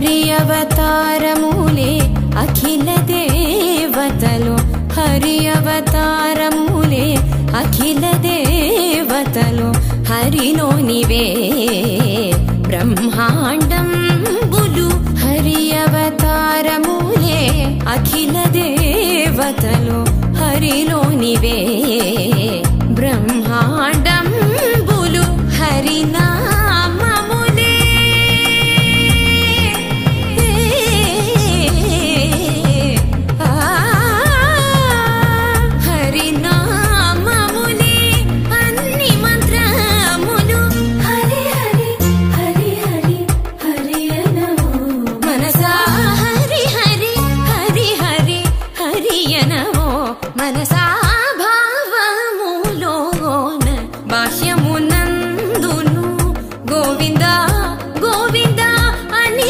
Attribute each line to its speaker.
Speaker 1: హరి అవతారములే అఖిల దేవతలు హరి అవతారములే అఖిల దేవతలు హరిలోనివే బ్రహ్మాండంబులు హరి అవతారములే అఖిల దేవతలు హరిలోనివే బ్రహ్మాండంబులు హరినామములే హరినామములే అన్ని మంత్రములు హరి హరి హరి హరి హరి అనవో మనసా హరి హరి హరి హరి హరి అనవో మనసా